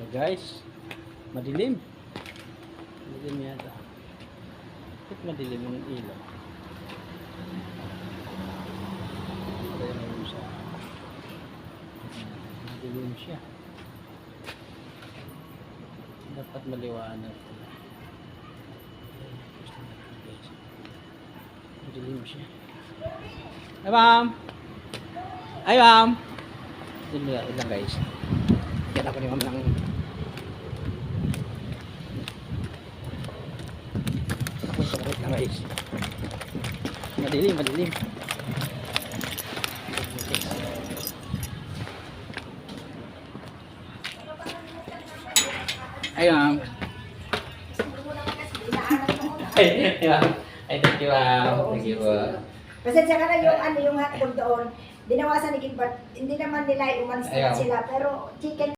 Guys, madilim. Madilim yata. Bakit madilim yung ilaw? Ayun siya. Madilim siya. Dapat maliwanag. Madilim siya. Ay, ma'am! Ay, ma'am! Dilim lang guys. Kaya ako ni ma'am lang. Sakit lang guys. Madilim, madilim. Ay, ma'am. Ay, ma'am. Ay, thank you, ma'am. Thank you. Pasensya ka na yung yung hotdog doon. Dinawasan ni Gilbert. Hindi naman nila umalis na sila pero chicken